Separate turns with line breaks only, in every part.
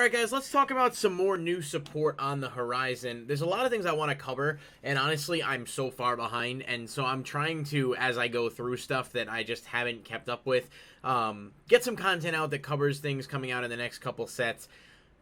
Alright guys, let's talk about some more new support on the horizon. There's a lot of things I want to cover, and honestly, I'm so far behind, and so I'm trying to, as I go through stuff that I just haven't kept up with, get some content out that covers things coming out in the next couple sets.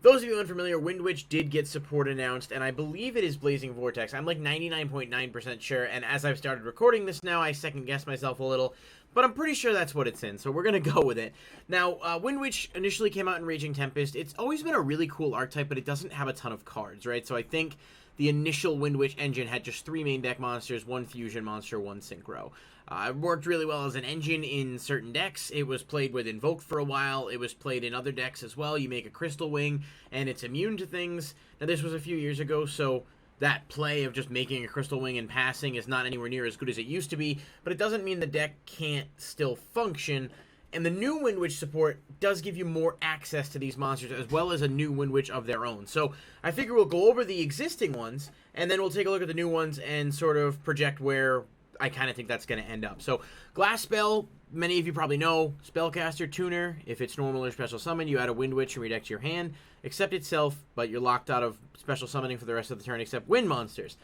Those of you unfamiliar, Windwitch did get support announced, and I believe it is Blazing Vortex. I'm like 99.9% sure, and as I've started recording this now, I second-guess myself a little, but I'm pretty sure that's what it's in, so we're going to go with it. Now, Windwitch initially came out in Raging Tempest. It's always been a really cool archetype, but it doesn't have a ton of cards, right? So I think the initial Windwitch engine had just 3 main deck monsters, 1 fusion monster, 1 synchro. It worked really well as an engine in certain decks. It was played with Invoked for a while. It was played in other decks as well. You make a Crystal Wing, and it's immune to things. Now, this was a few years ago, so that play of just making a Crystal Wing and passing is not anywhere near as good as it used to be, but it doesn't mean the deck can't still function. And the new Windwitch support does give you more access to these monsters, as well as a new Windwitch of their own. So I figure we'll go over the existing ones, and then we'll take a look at the new ones and sort of project where I kind of think that's going to end up. So Glass Spell, many of you probably know, Spellcaster, Tuner. If it's normal or special summon, you add a Windwitch from your deck to your hand, except itself, but you're locked out of special summoning for the rest of the turn except wind monsters.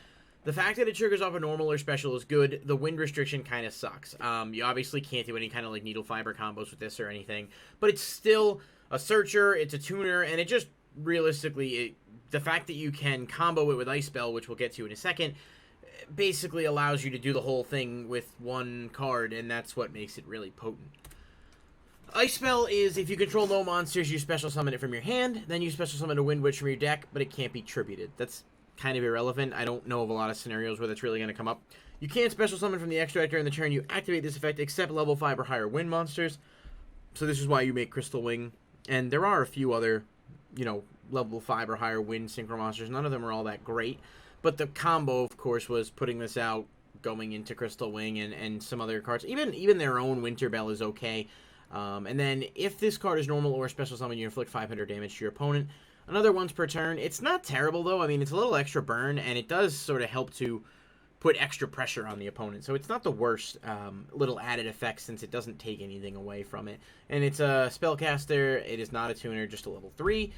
The fact that it triggers off a normal or special is good. The wind restriction kind of sucks. You obviously can't do any kind of like needle fiber combos with this or anything, but it's still a searcher, it's a tuner, and it just realistically, the fact that you can combo it with Ice Spell, which we'll get to in a second, basically allows you to do the whole thing with one card, and that's what makes it really potent. Ice Spell is if you control no monsters, you special summon it from your hand, then you special summon a Windwitch from your deck, but it can't be tributed. That's kind of irrelevant. I don't know of a lot of scenarios where that's really going to come up. You can't special summon from the extract during the turn you activate this effect except level 5 or higher wind monsters. So this is why you make Crystal Wing. And there are a few other, level 5 or higher wind synchro monsters. None of them are all that great. But the combo, of course, was putting this out, going into Crystal Wing and some other cards. Even their own Winter Bell is okay. And then if this card is normal or special summon, you inflict 500 damage to your opponent. Another once per turn. It's not terrible, though. I mean, it's a little extra burn, and it does sort of help to put extra pressure on the opponent. So it's not the worst little added effect since it doesn't take anything away from it. And it's a Spellcaster. It is not a tuner, just a level 3.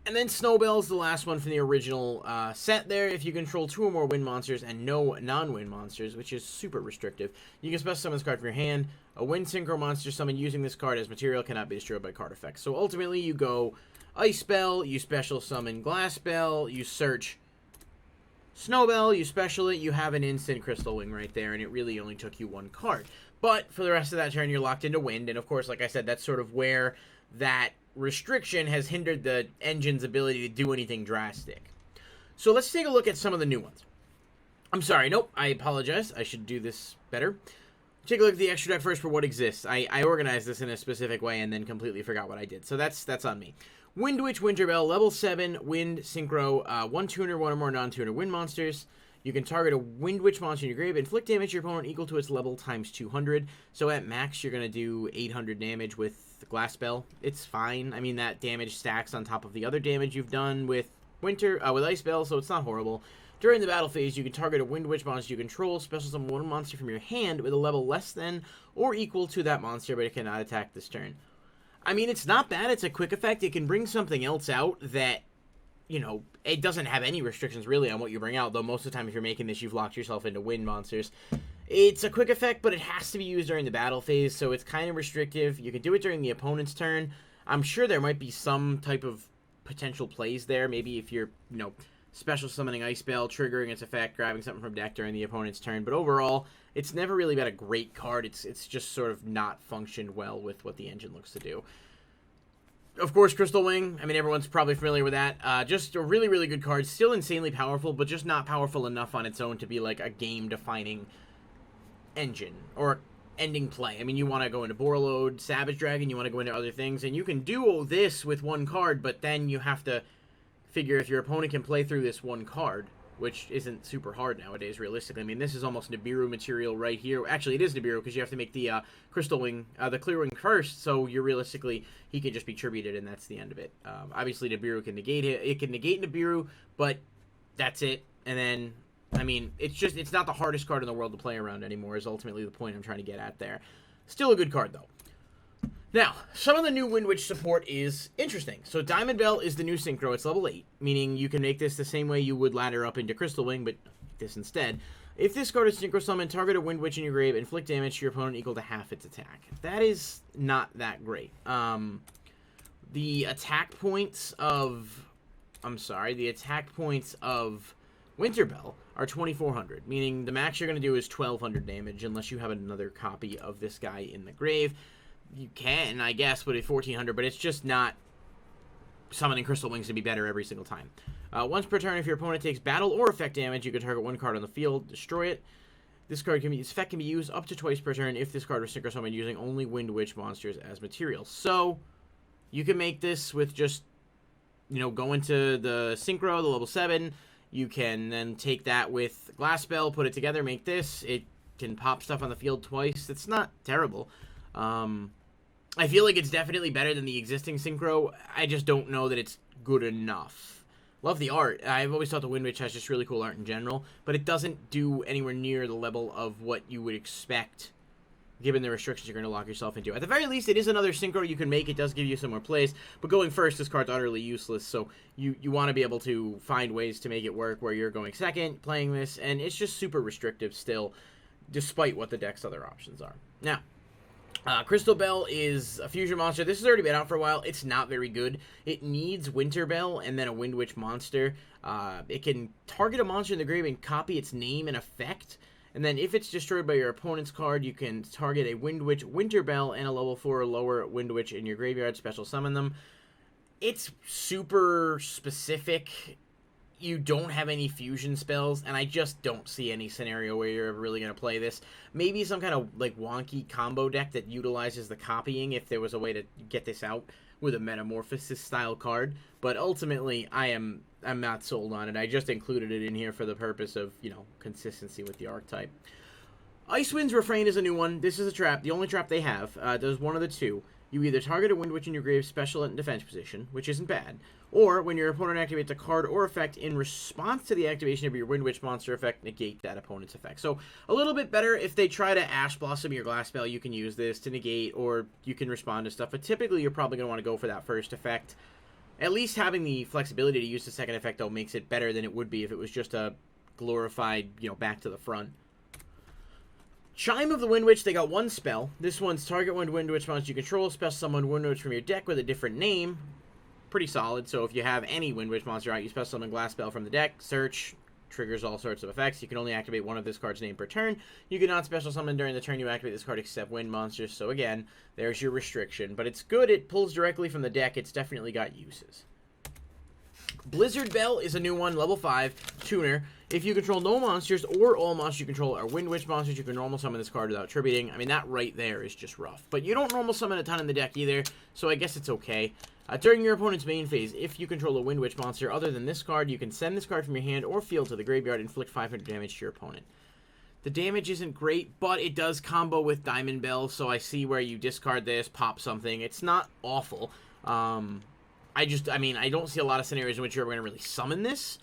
And then Snowbell's the last one from the original set there. If you control 2 or more wind monsters and no non-wind monsters, which is super restrictive, you can special summon this card from your hand. A wind synchro monster summoned using this card as material cannot be destroyed by card effects. So ultimately, you go Ice Spell, you special summon Glass Spell, you search Snowbell, you special it, you have an instant Crystal Wing right there, and it really only took you 1 card. But for the rest of that turn, you're locked into wind, and of course, like I said, that's sort of where that restriction has hindered the engine's ability to do anything drastic. So let's take a look at some of the new ones. I'm sorry, nope, I apologize. I should do this better. Take a look at the extra deck first for what exists. I organized this in a specific way and then completely forgot what I did. So that's on me. Windwitch Winter Bell, level 7, wind, synchro, 1 tuner, 1 or more non-tuner wind monsters. You can target a Windwitch monster in your grave, inflict damage to your opponent equal to its level times 200. So at max, you're going to do 800 damage with Glass Spell. It's fine. I mean, that damage stacks on top of the other damage you've done with with Ice Spell, so it's not horrible. During the battle phase, you can target a Windwitch monster you control, special summon 1 monster from your hand with a level less than or equal to that monster, but it cannot attack this turn. I mean, it's not bad. It's a quick effect. It can bring something else out that, it doesn't have any restrictions really on what you bring out, though most of the time if you're making this, you've locked yourself into wind monsters. It's a quick effect, but it has to be used during the battle phase, so it's kind of restrictive. You can do it during the opponent's turn. I'm sure there might be some type of potential plays there. Maybe if you're, special summoning Ice Spell, triggering its effect, grabbing something from deck during the opponent's turn. But overall, it's never really been a great card. It's just sort of not functioned well with what the engine looks to do. Of course, Crystal Wing. I mean, everyone's probably familiar with that. Just a really, really good card. Still insanely powerful, but just not powerful enough on its own to be like a game-defining engine or ending play. I mean, you want to go into Borreload, Savage Dragon, you want to go into other things, and you can do this with 1 card, but then you have to figure if your opponent can play through this 1 card, which isn't super hard nowadays, realistically. I mean, this is almost Nibiru material right here. Actually, it is Nibiru because you have to make the Crystal Wing, the Clear Wing first, so you're realistically, he can just be tributed, and that's the end of it. Obviously, Nibiru can negate it. It can negate Nibiru, but that's it. And then, I mean, it's not the hardest card in the world to play around anymore, is ultimately the point I'm trying to get at there. Still a good card, though. Now, some of the new Windwitch support is interesting. So Diamond Bell is the new synchro. It's level 8, meaning you can make this the same way you would ladder up into Crystal Wing, but this instead. If this card is synchro summon, target a Windwitch in your grave, inflict damage to your opponent equal to half its attack. That is not that great. The attack points of Winter Bell are 2,400, meaning the max you're going to do is 1,200 damage unless you have another copy of this guy in the grave. You can, I guess, put it 1,400, but it's just not summoning Crystal Wings to be better every single time. Once per turn, if your opponent takes battle or effect damage, you can target one card on the field, destroy it. Its effect can be used up to twice per turn if this card was synchro summoned using only Windwitch monsters as material. So, you can make this with just, go into the synchro, the level 7. You can then take that with Glass Spell, put it together, make this. It can pop stuff on the field twice. It's not terrible. I feel like it's definitely better than the existing synchro. I just don't know that it's good enough. Love the art. I've always thought the Windwitch has just really cool art in general, but it doesn't do anywhere near the level of what you would expect given the restrictions you're going to lock yourself into. At the very least, it is another synchro you can make. It does give you some more plays, but going first, this card's utterly useless, so you want to be able to find ways to make it work where you're going second, playing this, and it's just super restrictive still, despite what the deck's other options are. Now, Crystal Bell is a fusion monster. This has already been out for a while. It's not very good. It needs Winter Bell and then a Windwitch monster. It can target a monster in the grave and copy its name and effect. And then if it's destroyed by your opponent's card, you can target a Windwitch, Winter Bell, and a level 4 or lower Windwitch in your graveyard, special summon them. It's super specific. You don't have any fusion spells, and I just don't see any scenario where you're really going to play this. Maybe some kind of wonky combo deck that utilizes the copying if there was a way to get this out with a Metamorphosis style card. But ultimately, I'm not sold on it. I just included it in here for the purpose of, consistency with the archetype. Wins Refrain is a new one. This is a trap. The only trap they have. Does one of the two. You either target a Windwitch in your grave special and defense position, which isn't bad, or when your opponent activates a card or effect in response to the activation of your Windwitch monster effect, negate that opponent's effect. So a little bit better if they try to Ash Blossom your Glass Spell, you can use this to negate, or you can respond to stuff, but typically you're probably going to want to go for that first effect. At least having the flexibility to use the second effect, though, makes it better than it would be if it was just a glorified, back to the front. Chime of the Windwitch, they got one spell. This one's target one Windwitch monster you control, special summon Windwitch from your deck with a different name. Pretty solid, so if you have any Windwitch monster out, you special summon Glass Spell from the deck, search, triggers all sorts of effects. You can only activate one of this card's name per turn. You cannot special summon during the turn you activate this card except wind monsters, so again, there's your restriction. But it's good, it pulls directly from the deck, it's definitely got uses. Blizzard Bell is a new one, level 5, tuner. If you control no monsters or all monsters you control are Windwitch monsters, you can normal summon this card without attributing. I mean, that right there is just rough. But you don't normal summon a ton in the deck either, so I guess it's okay. During your opponent's main phase, if you control a Windwitch monster other than this card, you can send this card from your hand or field to the graveyard and inflict 500 damage to your opponent. The damage isn't great, but it does combo with Diamond Bell, so I see where you discard this, pop something. It's not awful. I don't see a lot of scenarios in which you're ever going to really summon this.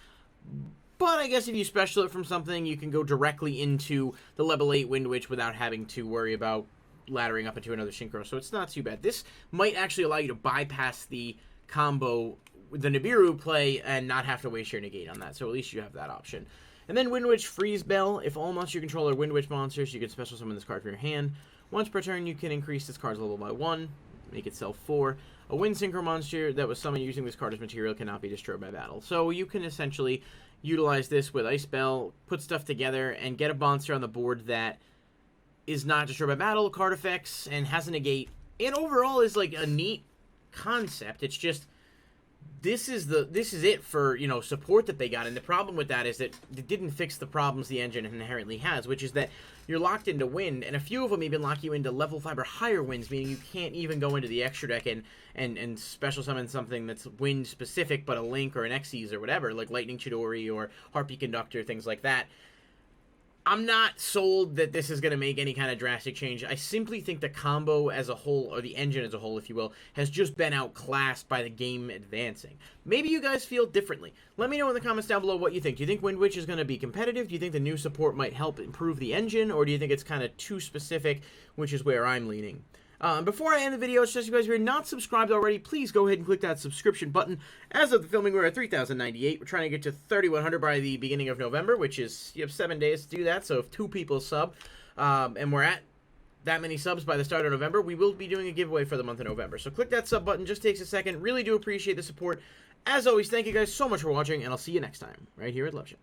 But I guess if you special it from something, you can go directly into the level 8 Windwitch without having to worry about laddering up into another synchro. So it's not too bad. This might actually allow you to bypass the combo with the Nibiru play and not have to waste your negate on that. So at least you have that option. And then Windwitch Freeze Bell. If all monsters you control are Windwitch monsters, you can special summon this card from your hand. Once per turn, you can increase this card's level by 1, make itself 4. A Wind Synchro monster that was summoned using this card as material cannot be destroyed by battle. So you can essentially utilize this with Ice Bell, put stuff together, and get a monster on the board that is not destroyed by battle, card effects, and has a negate. And overall is like a neat concept. It's just this is it for, support that they got. And the problem with that is that it didn't fix the problems the engine inherently has, which is that you're locked into wind, and a few of them even lock you into level 5 or higher winds, meaning you can't even go into the extra deck and special summon something that's wind specific, but a Link or an Xyz or whatever, like Lightning Chidori or Harpy Conductor, things like that. I'm not sold that this is going to make any kind of drastic change. I simply think the combo as a whole, or the engine as a whole, if you will, has just been outclassed by the game advancing. Maybe you guys feel differently. Let me know in the comments down below what you think. Do you think Windwitch is going to be competitive? Do you think the new support might help improve the engine? Or do you think it's kind of too specific, which is where I'm leaning? Before I end the video, it's just you guys, if you're not subscribed already, please go ahead and click that subscription button. As of the filming, we're at 3,098. We're trying to get to 3,100 by the beginning of November, which is, you have 7 days to do that. So if 2 people sub, and we're at that many subs by the start of November, we will be doing a giveaway for the month of November. So click that sub button. Just takes a second. Really do appreciate the support. As always, thank you guys so much for watching, and I'll see you next time right here at Loveshack.